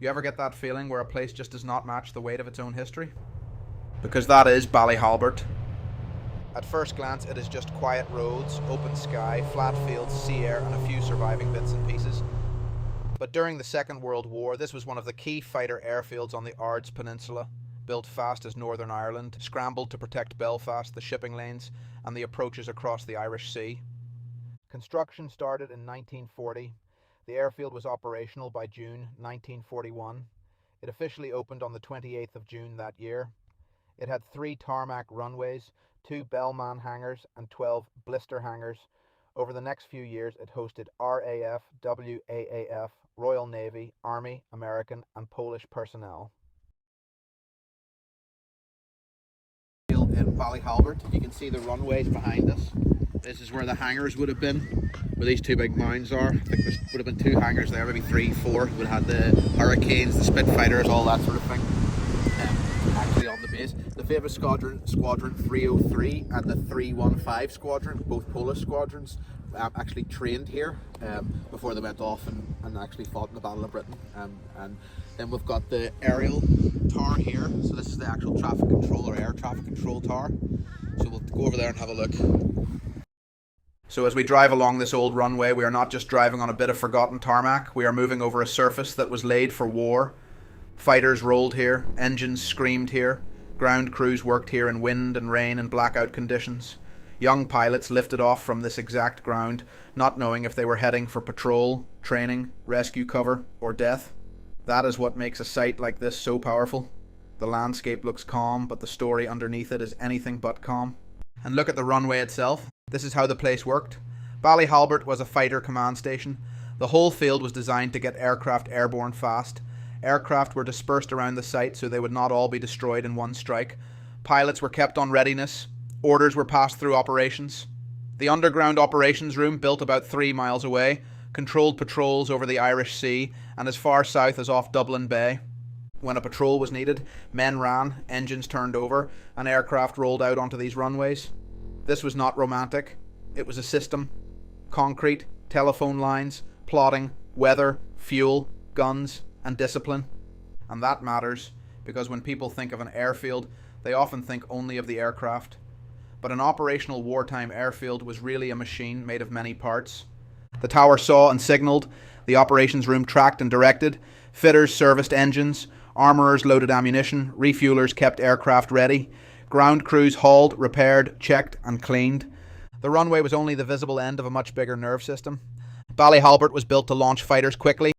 You ever get that feeling where a place just does not match the weight of its own history? Because that is Ballyhalbert. At first glance, it is just quiet roads, open sky, flat fields, sea air, and a few surviving bits and pieces. But during the Second World War, this was one of the key fighter airfields on the Ards Peninsula, built fast as Northern Ireland scrambled to protect Belfast, the shipping lanes, and the approaches across the Irish Sea. Construction started in 1940. The airfield was operational by June 1941. It officially opened on the 28th of June that year. It had 3 tarmac runways, 2 bellman hangars, and 12 blister hangars. Over the next few years, it hosted RAF, WWII, Royal Navy, Army, American, and Polish personnel. In Ballyhalbert, you can see the runways behind us. This is where the hangars would have been, where these 2 big mounds are. I think there would have been 2 hangars there, maybe 3, 4. Would have had the Hurricanes, the Spitfires, all that sort of thing. Actually on the base. The famous Squadron 303 and the 315 Squadron, both Polish squadrons, actually trained here before they went off and actually fought in the Battle of Britain. And then we've got the aerial tower here. So this is the actual traffic control or air traffic control tower. So we'll go over there and have a look. So as we drive along this old runway, we are not just driving on a bit of forgotten tarmac. We are moving over a surface that was laid for war. Fighters rolled here, engines screamed here, ground crews worked here in wind and rain and blackout conditions. Young pilots lifted off from this exact ground, not knowing if they were heading for patrol, training, rescue cover, or death. That is what makes a site like this so powerful. The landscape looks calm, but the story underneath it is anything but calm. And look at the runway itself. This is how the place worked. Ballyhalbert was a fighter command station. The whole field was designed to get aircraft airborne fast. Aircraft were dispersed around the site so they would not all be destroyed in one strike. Pilots were kept on readiness. Orders were passed through operations. The underground operations room, built about 3 miles away, controlled patrols over the Irish Sea and as far south as off Dublin Bay. When a patrol was needed, men ran, engines turned over, and aircraft rolled out onto these runways. This was not romantic. It was a system. Concrete, telephone lines, plotting, weather, fuel, guns, and discipline. And that matters, because when people think of an airfield, they often think only of the aircraft. But an operational wartime airfield was really a machine made of many parts. The tower saw and signalled, the operations room tracked and directed, fitters serviced engines, armourers loaded ammunition, refuelers kept aircraft ready, ground crews hauled, repaired, checked and cleaned. The runway was only the visible end of a much bigger nerve system. Ballyhalbert was built to launch fighters quickly